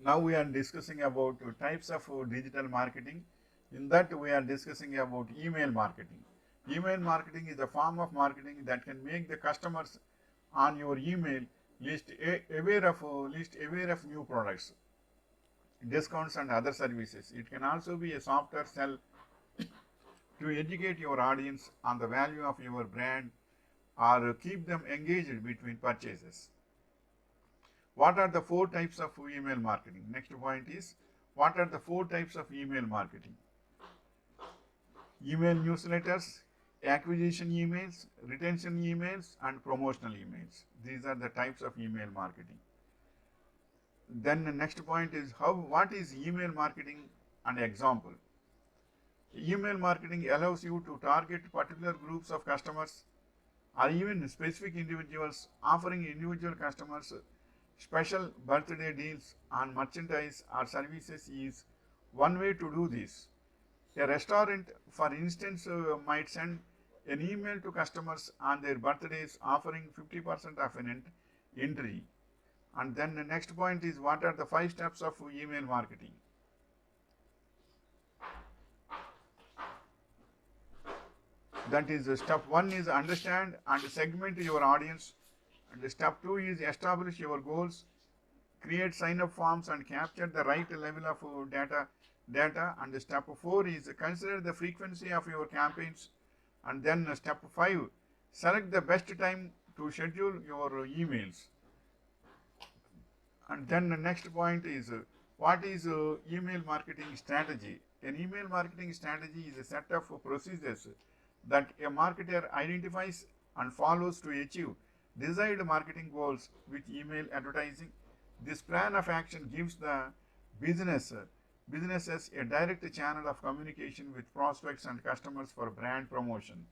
Now we are discussing about types of digital marketing. In that we are discussing about email marketing. Email marketing is a form of marketing that can make the customers on your email list aware of new products, discounts and other services. It can also be a software sell to educate your audience on the value of your brand or keep them engaged between purchases. What are the four types of email marketing? Next point is, what are the four types of email marketing? Email newsletters, acquisition emails, retention emails, and promotional emails. These are the types of email marketing. Then the next point is what is email marketing? An example. Email marketing allows you to target particular groups of customers or even specific individuals, offering individual customers special birthday deals on merchandise or services is one way to do this. A restaurant, for instance, might send an email to customers on their birthdays offering 50% of an entry. And then the next point is, what are the 5 steps of email marketing? That is, step 1 is understand and segment your audience. And step 2 is establish your goals, create sign-up forms and capture the right level of data. And step 4 is consider the frequency of your campaigns. And then step 5, select the best time to schedule your emails. And then the next point is, what is email marketing strategy? An email marketing strategy is a set of procedures that a marketer identifies and follows to achieve desired marketing goals with email advertising. This plan of action gives the businesses a direct channel of communication with prospects and customers for brand promotion.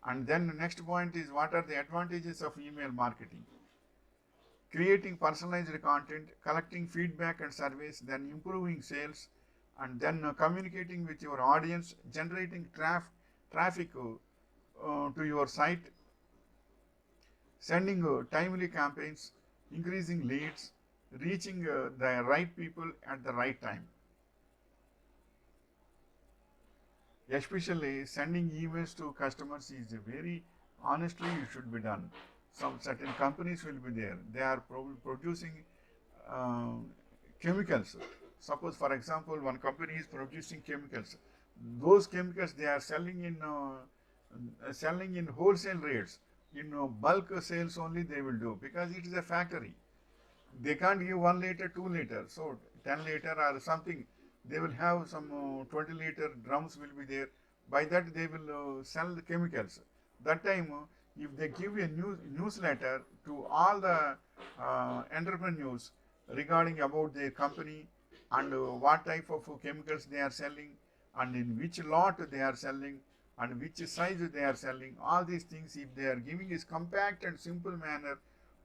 And then the next point is, what are the advantages of email marketing? Creating personalized content, collecting feedback and surveys, then improving sales, and then communicating with your audience, generating traffic to your site, sending timely campaigns, increasing leads, reaching the right people at the right time. Especially sending emails to customers is very honestly it should be done. Some certain companies will be there. They are producing uh, chemicals. Suppose, for example, one company is producing chemicals. Those chemicals they are selling in wholesale rates. In bulk sales only they will do because it is a factory. They can't give 1 liter, 2 liter. So 10 liter or something. They will have some 20 liter drums will be there. By that they will sell the chemicals. That time, if they give a newsletter to all the entrepreneurs regarding about their company and what type of chemicals they are selling and in which lot they are selling and which size they are selling, all these things if they are giving is compact and simple manner,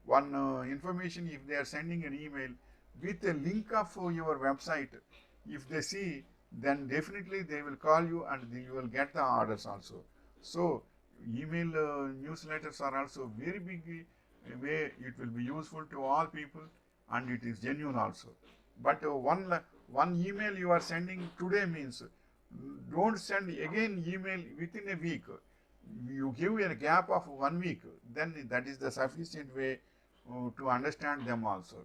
one information if they are sending an email with a link of your website, if they see, then definitely they will call you and you will get the orders also. So email newsletters are also very big way it will be useful to all people and it is genuine also. But one email you are sending today means don't send again email within a week. You give a gap of 1 week, then that is the sufficient way to understand them also.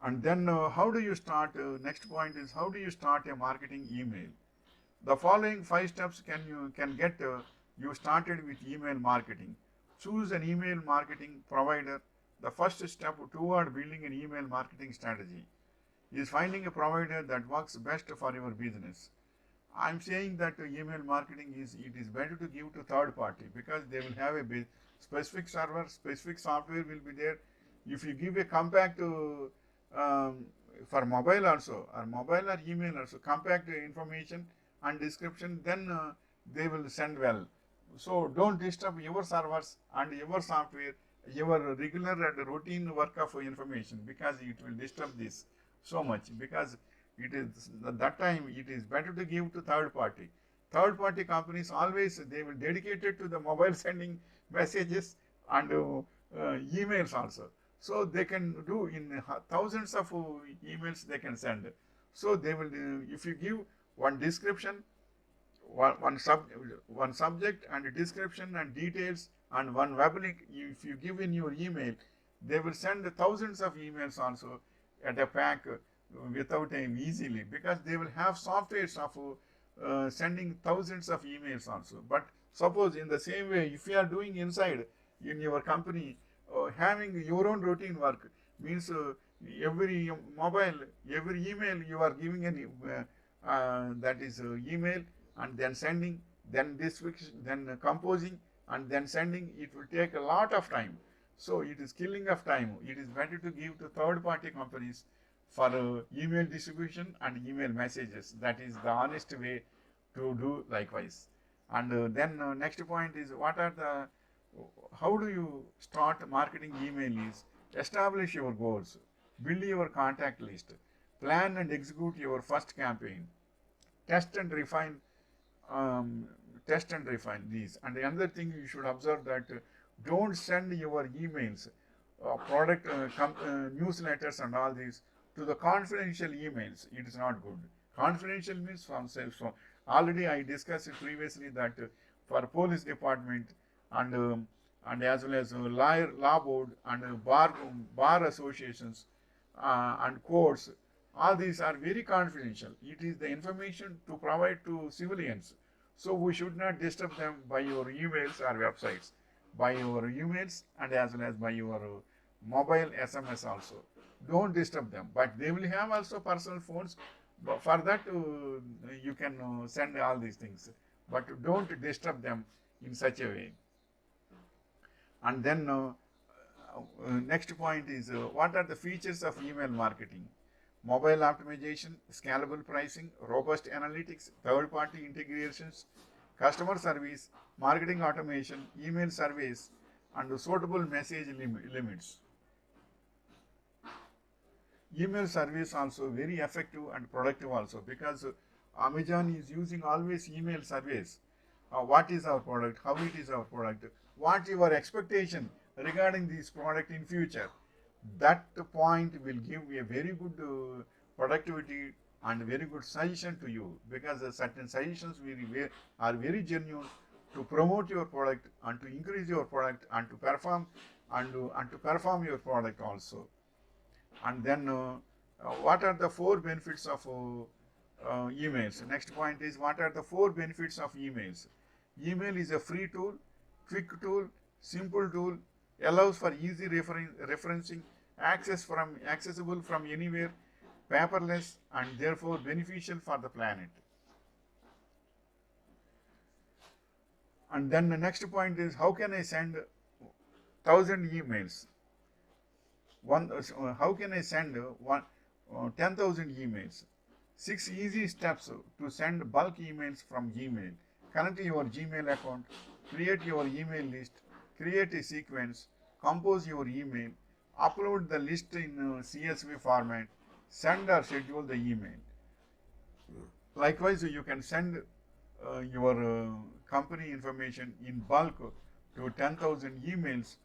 And then how do you start? Next point is, how do you start a marketing email? The following 5 steps can get you started with email marketing. Choose an email marketing provider. The first step toward building an email marketing strategy is finding a provider that works best for your business. I'm saying that email marketing it is better to give to third party because they will have a specific server, specific software will be there. If you give a compact for mobile also, or mobile or email also, compact information and description, then they will send well. So don't disturb your servers and your software, your regular and routine work of information because it will disturb this so much because it is that time it is better to give to third party. Third party companies always they will dedicate it to the mobile sending messages and emails also. So they can do in thousands of emails they can send. So they will, if you give one description, one, one, sub, one subject and a description and details and one web link, if you give in your email, they will send thousands of emails also at a pack without time easily, because they will have softwares of sending thousands of emails also. But suppose in the same way, if you are doing inside in your company, having your own routine work means every mobile, every email you are giving an that is email, and then sending, then description, then composing, and then sending. It will take a lot of time. So it is killing of time. It is better to give to third-party companies for email distribution and email messages. That is the honest way to do likewise. And then next point is, what are the, how do you start marketing email is, establish your goals, build your contact list, plan and execute your first campaign, test and refine um, test and refine these. And another thing you should observe that don't send your emails, product newsletters and all these to the confidential emails. It is not good. Confidential means from self. So already I discussed it previously that for police department and as well as law board and bar associations and courts, all these are very confidential. It is the information to provide to civilians. So we should not disturb them by your emails or websites, by your emails and as well as by your mobile SMS also. Don't disturb them. But they will have also personal phones. But for that, you can send all these things. But don't disturb them in such a way. And then next point is, what are the features of email marketing? Mobile optimization, scalable pricing, robust analytics, third-party integrations, customer service, marketing automation, email surveys, and suitable message limits. Email service also very effective and productive also, because Amazon is using always email surveys. What is our product? How it is our product? What your expectation regarding this product in future? That point will give a very good productivity and very good suggestion to you, because certain suggestions are very genuine to promote your product and to increase your product and to perform and to perform your product also. And then what are the 4 benefits of emails? Next point is, what are the 4 benefits of emails? Email is a free tool, quick tool, simple tool, allows for easy referencing, accessible from anywhere, paperless, and therefore beneficial for the planet. And then the next point is, how can I send 1,000 emails? How can I send 10,000 emails? 6 easy steps to send bulk emails from Gmail. Connect your Gmail account, create your email list, create a sequence, compose your email, upload the list in CSV format, send or schedule the email. Likewise, you can send your company information in bulk to 10,000 emails.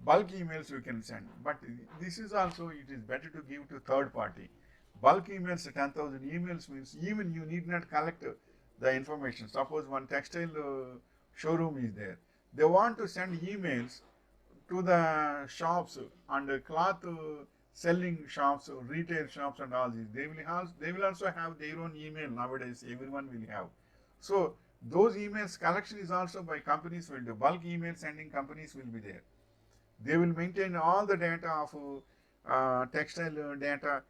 Bulk emails you can send, but this is also, it is better to give to third party. Bulk emails, 10,000 emails means even you need not collect the information. Suppose one textile showroom is there. They want to send emails to the shops and cloth selling shops, retail shops and all these. They will also have their own email nowadays. Everyone will have. So those emails collection is also by companies will do. Bulk email sending companies will be there. They will maintain all the data of textile data,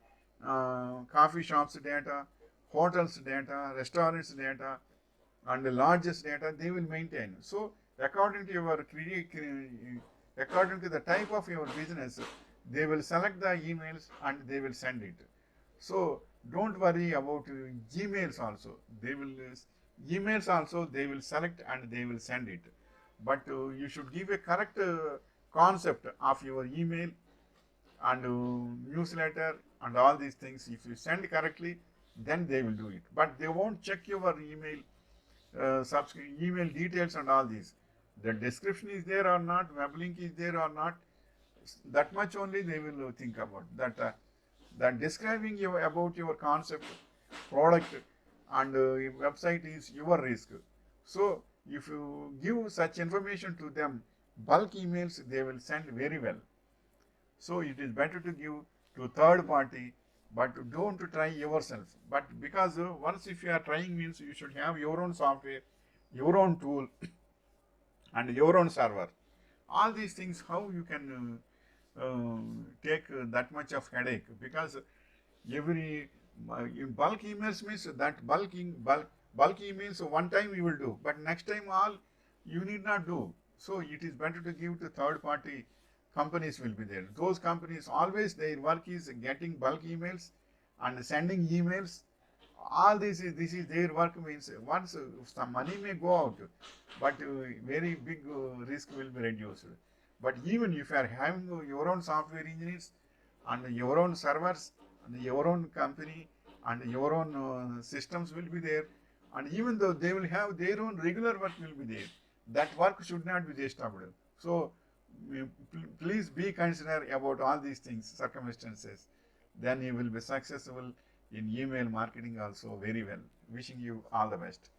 coffee shops data, hotels data, restaurants data, and the largest data they will maintain. So according to your according to the type of your business, they will select the emails and they will send it. So don't worry about Gmails also. They will emails also they will select and they will send it. But you should give a correct concept of your email and newsletter and all these things. If you send correctly, then they will do it. But they won't check your email email details and all these. The description is there or not, web link is there or not, that much only they will think about that. That describing about your concept, product, and website is your risk. So if you give such information to them, bulk emails they will send very well. So it is better to give to third party, but don't try yourself. But because once if you are trying means you should have your own software, your own tool, and your own server. All these things, how you can take that much of headache, because every in bulk emails means that bulk emails one time you will do, but next time all you need not do. So it is better to give to third party companies will be there. Those companies always their work is getting bulk emails and sending emails. All this is their work means once some money may go out, but very big risk will be reduced. But even if you are having your own software engineers and your own servers and your own company and your own systems will be there, and even though they will have their own regular work will be there, that work should not be disturbed. So please be considerate about all these things, circumstances. Then you will be successful in email marketing also very well. Wishing you all the best.